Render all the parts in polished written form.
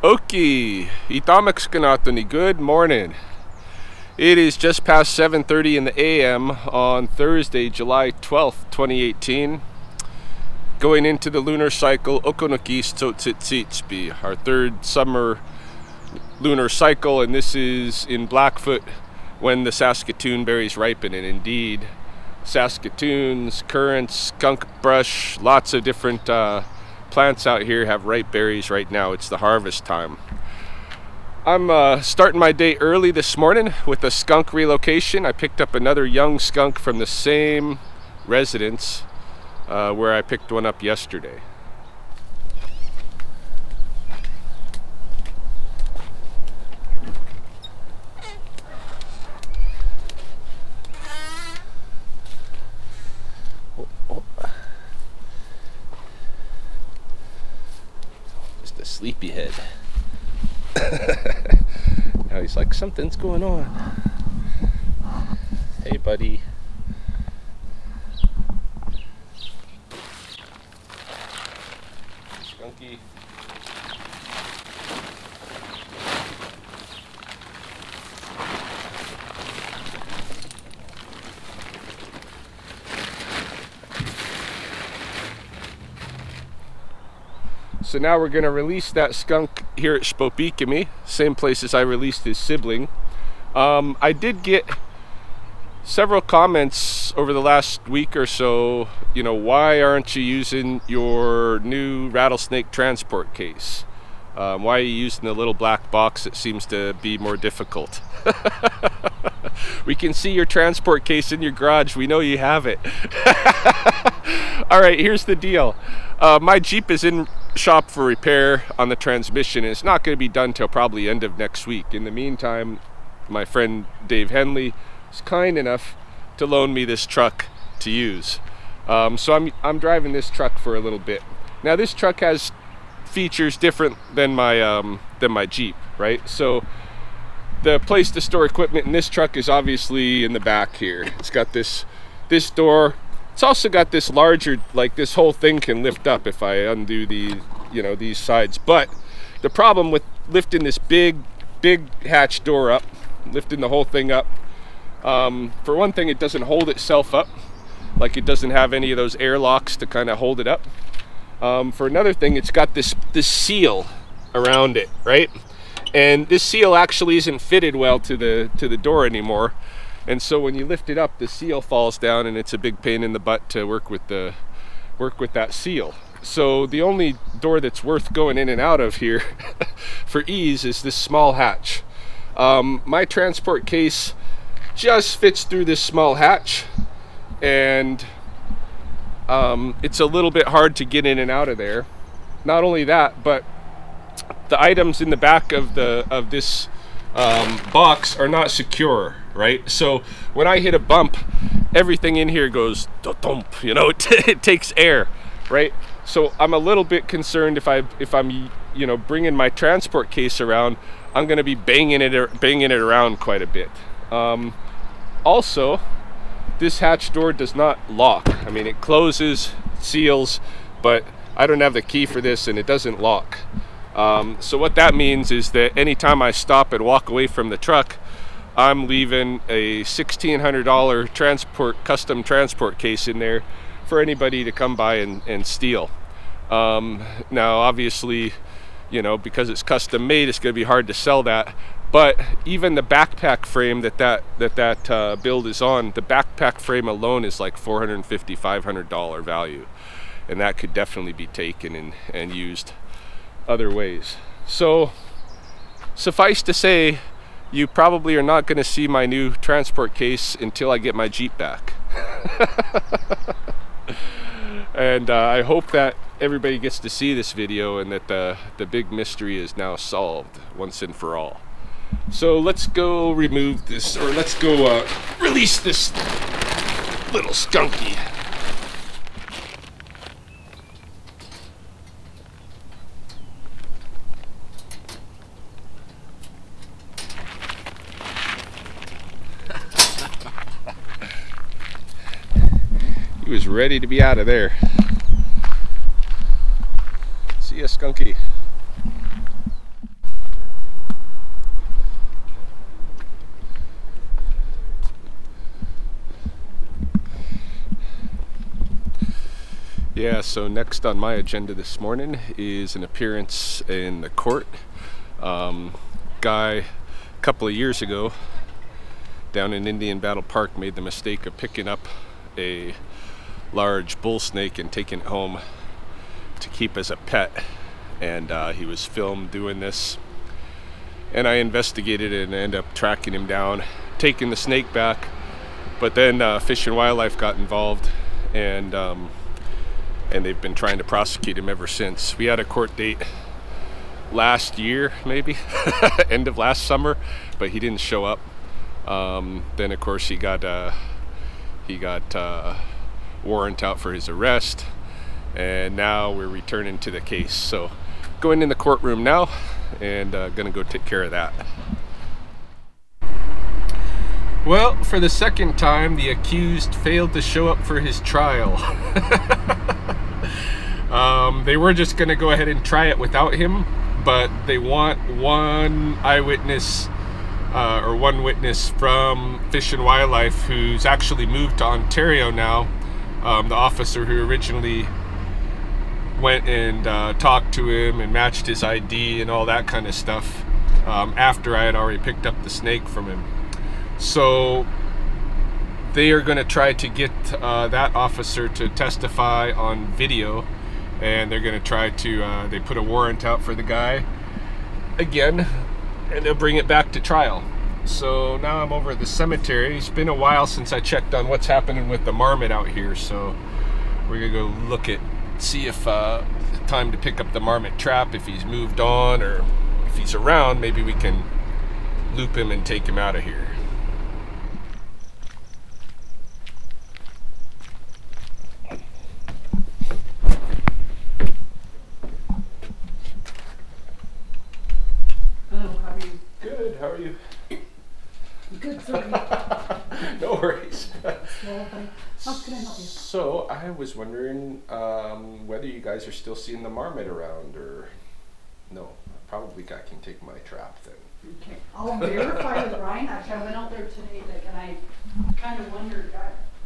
Okay, itamak skanatoni. Good morning. It is just past 7:30 in the AM on Thursday, July 12th, 2018. Going into the lunar cycle, Okonokis Tsotsitsitspi, our third summer lunar cycle, and this is in Blackfoot when the Saskatoon berries ripen. And indeed, Saskatoons, currants, skunk brush, lots of different plants out here have ripe berries right now. It's the harvest time. I'm starting my day early this morning with a skunk relocation. I picked up another young skunk from the same residence where I picked one up yesterday. Just a sleepyhead. Now he's like, something's going on. Hey, buddy. Skunky. So now we're going to release that skunk here at Spopikami, same place as I released his sibling. I did get several comments over the last week or so, you know, why aren't you using your new rattlesnake transport case? Why are you using the little black box that seems to be more difficult? We can see your transport case in your garage. We know you have it. All right, here's the deal. My Jeep is in shop for repair on the transmission, and it's not going to be done till probably end of next week. In the meantime, my friend Dave Henley is kind enough to loan me this truck to use. So I'm driving this truck for a little bit. Now this truck has features different than my Jeep, right? So the place to store equipment in this truck is obviously in the back here. It's got this door. It's also got this larger, like this whole thing can lift up if I undo the, you know, these sides. But the problem with lifting this big hatch door up, lifting the whole thing up, for one thing, it doesn't hold itself up. Like, it doesn't have any of those airlocks to kind of hold it up. For another thing, it's got this seal around it, right? And this seal actually isn't fitted well to the door anymore. And so when you lift it up, the seal falls down, and it's a big pain in the butt to work with that seal. So the only door that's worth going in and out of here for ease is this small hatch. My transport case just fits through this small hatch, and it's a little bit hard to get in and out of there. Not only that, but the items in the back of this box are not secure, right? So when I hit a bump, everything in here goes thump, you know, it takes air, right? So I'm a little bit concerned if I'm you know, bringing my transport case around, I'm going to be banging it around quite a bit. Also, this hatch door does not lock. I mean, it closes, seals, but I don't have the key for this, and it doesn't lock. So what that means is that anytime I stop and walk away from the truck, I'm leaving a $1,600 custom transport case in there for anybody to come by and steal. Now obviously, you know, because it's custom made, it's going to be hard to sell that. But even the backpack frame that build is on, the backpack frame alone is like $450, $500 value, and that could definitely be taken and used other ways. So suffice to say, you probably are not going to see my new transport case until I get my Jeep back. And I hope that everybody gets to see this video, and that the big mystery is now solved once and for all. So let's go remove this, or let's go release this little skunky. He was ready to be out of there. See ya, Skunky. Yeah, so next on my agenda this morning is an appearance in the court. Guy a couple of years ago down in Indian Battle Park made the mistake of picking up a large bull snake and taking it home to keep as a pet, and he was filmed doing this, and I investigated it and ended up tracking him down, taking the snake back, but then Fish and Wildlife got involved, and they've been trying to prosecute him ever since. We had a court date last year, maybe end of last summer, but he didn't show up. Then of course he got warrant out for his arrest, and now we're returning to the case. So going in the courtroom now, and gonna go take care of that. Well, for the second time, the accused failed to show up for his trial. They were just gonna go ahead and try it without him, but they want one eyewitness or one witness from Fish and Wildlife who's actually moved to Ontario now. The officer who originally went and talked to him and matched his ID and all that kind of stuff after I had already picked up the snake from him. So they are going to try to get that officer to testify on video, and they're going to try to, they put a warrant out for the guy again, and they'll bring it back to trial. So now I'm over at the cemetery. It's been a while since I checked on what's happening with the marmot out here, so we're gonna go look at, see if it's time to pick up the marmot trap, if he's moved on, or if he's around, maybe we can loop him and take him out of here. Hello, how are you? Good, how are you? Good, sorry. No worries. Well, how can I help you? So I was wondering whether you guys are still seeing the marmot around, or no? Probably I can take my trap then. Okay, I'll verify with Ryan. Actually, I went out there today, and I kind of wondered,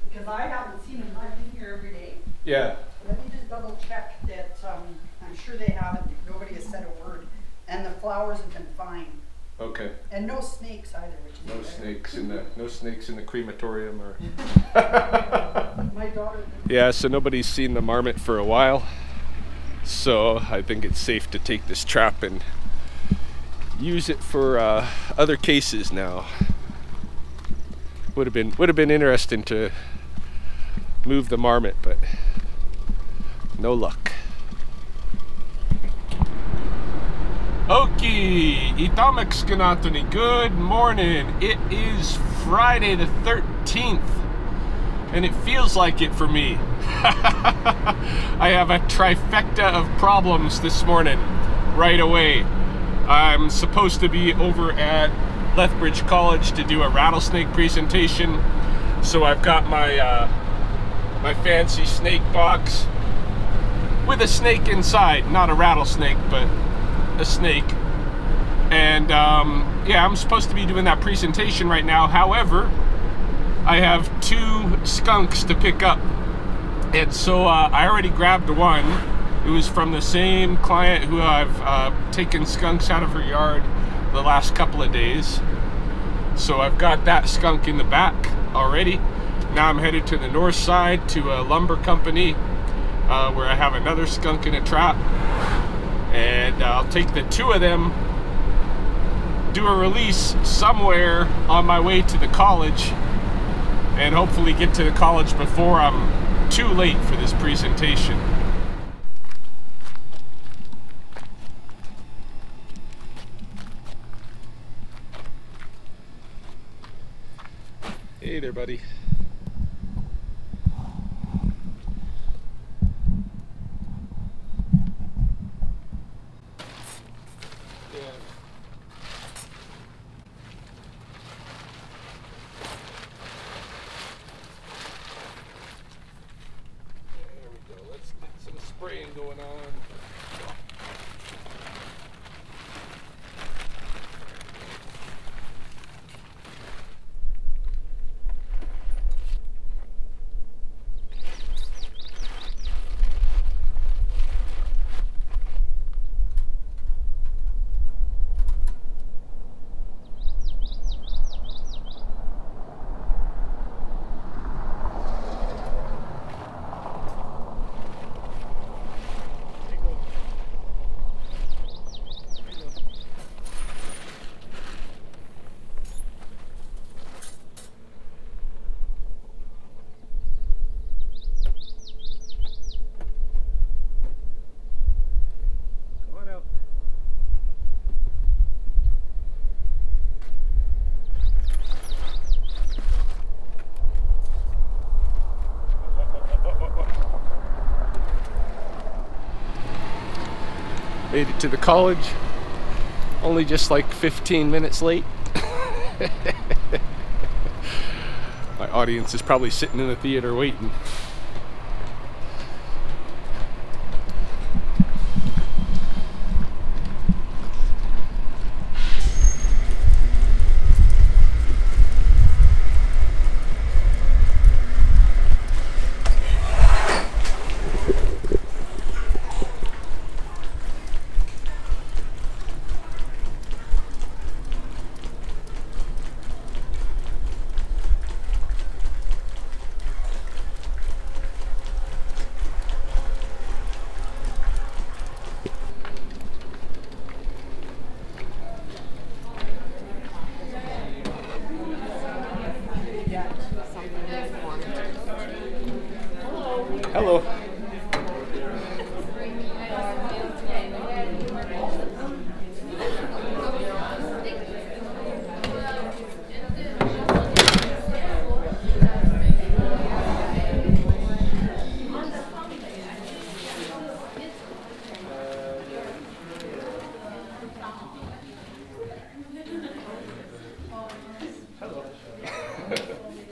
because I haven't seen him. I've been here every day. Yeah. Let me just double check that I'm sure they haven't. Nobody has said a word. And the flowers have been fine. Okay. And no snakes either, which is No snakes in the crematorium, or my daughter. Yeah, so nobody's seen the marmot for a while, so I think it's safe to take this trap and use it for other cases now. Would have been interesting to move the marmot, but no luck. Okay, Itamekskanatoni, good morning. It is Friday the 13th, and it feels like it for me. I have a trifecta of problems this morning, right away. I'm supposed to be over at Lethbridge College to do a rattlesnake presentation, so I've got my my fancy snake box with a snake inside, not a rattlesnake, but a snake. And yeah, I'm supposed to be doing that presentation right now. However, I have 2 skunks to pick up, and so I already grabbed one. It was from the same client who I've taken skunks out of her yard the last couple of days. So I've got that skunk in the back already. Now I'm headed to the north side to a lumber company where I have another skunk in a trap. And I'll take the 2 of them, do a release somewhere on my way to the college, and hopefully get to the college before I'm too late for this presentation. Hey there, buddy. Spraying going on. Made it to the college. Only just like 15 minutes late. My audience is probably sitting in the theater waiting. Hello.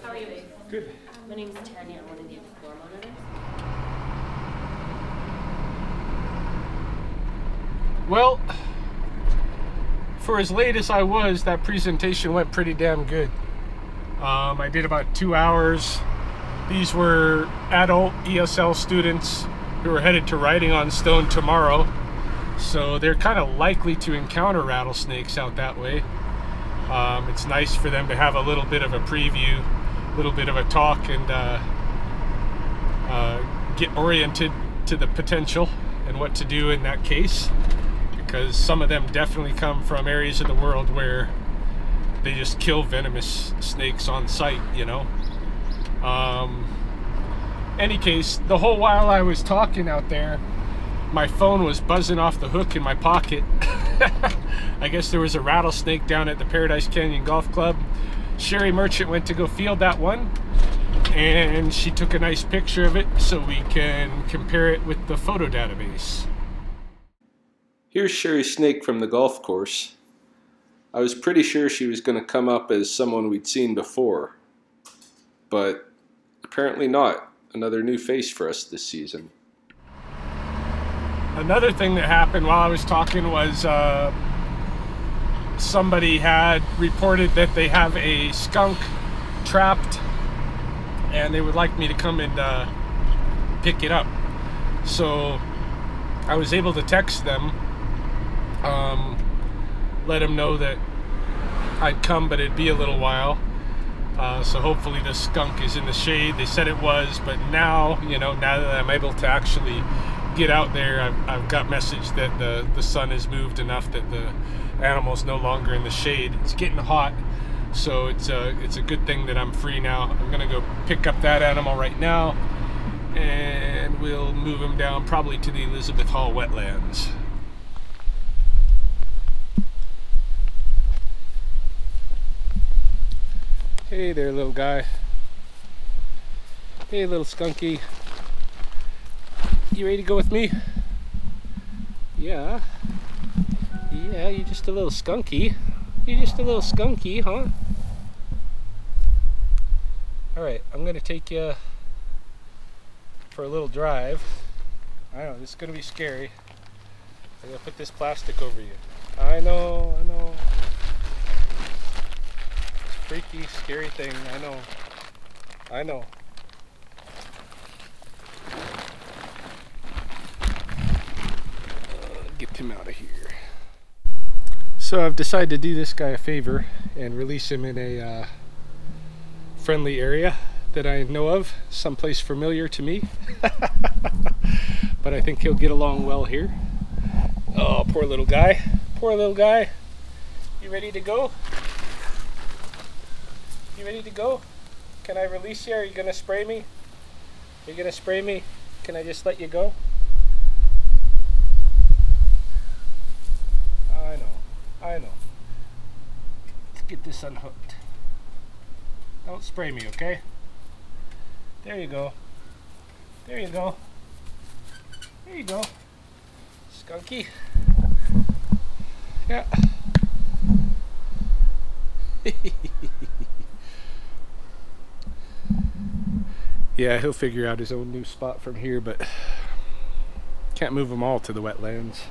How are you? Good. My name is Tanya. I'm one of the floor monitors. Well, for as late as I was, that presentation went pretty damn good. I did about 2 hours. These were adult ESL students who are headed to Riding on Stone tomorrow. So they're kind of likely to encounter rattlesnakes out that way. It's nice for them to have a little bit of a preview, a little bit of a talk, and get oriented to the potential and what to do in that case. Because some of them definitely come from areas of the world where they just kill venomous snakes on sight, you know. Any case, the whole while I was talking out there, my phone was buzzing off the hook in my pocket. I guess there was a rattlesnake down at the Paradise Canyon Golf Club. Sherry Merchant went to go field that one, and she took a nice picture of it so we can compare it with the photo database. Here's Sherry's snake from the golf course. I was pretty sure she was going to come up as someone we'd seen before, but apparently not. Another new face for us this season. Another thing that happened while I was talking was somebody had reported that they have a skunk trapped and they would like me to come and pick it up. So I was able to text them, let them know that I'd come, but it'd be a little while. So hopefully the skunk is in the shade. They said it was, but now, you know, now that I'm able to actually get out there, I've got message that the sun has moved enough that the animal's no longer in the shade. It's getting hot, so it's a good thing that I'm free now. I'm gonna go pick up that animal right now, and we'll move him down probably to the Elizabeth Hall wetlands. Hey there, little guy. Hey, little skunky. You ready to go with me? Yeah. Yeah, you're just a little skunky. You're just a little skunky, huh? Alright, I'm gonna take you for a little drive. I know, this is gonna be scary. I'm gonna put this plastic over you. I know, I know. Freaky, scary thing, I know. I know. Get him out of here. So I've decided to do this guy a favor and release him in a friendly area that I know of, someplace familiar to me. But I think he'll get along well here. Oh, poor little guy. Poor little guy. You ready to go? You ready to go? Can I release you? Are you gonna spray me? Are you gonna spray me? Can I just let you go? I know. I know. Let's get this unhooked. Don't spray me, okay? There you go. There you go. There you go. Skunky. Yeah. Yeah, he'll figure out his own new spot from here, but can't move them all to the wetlands.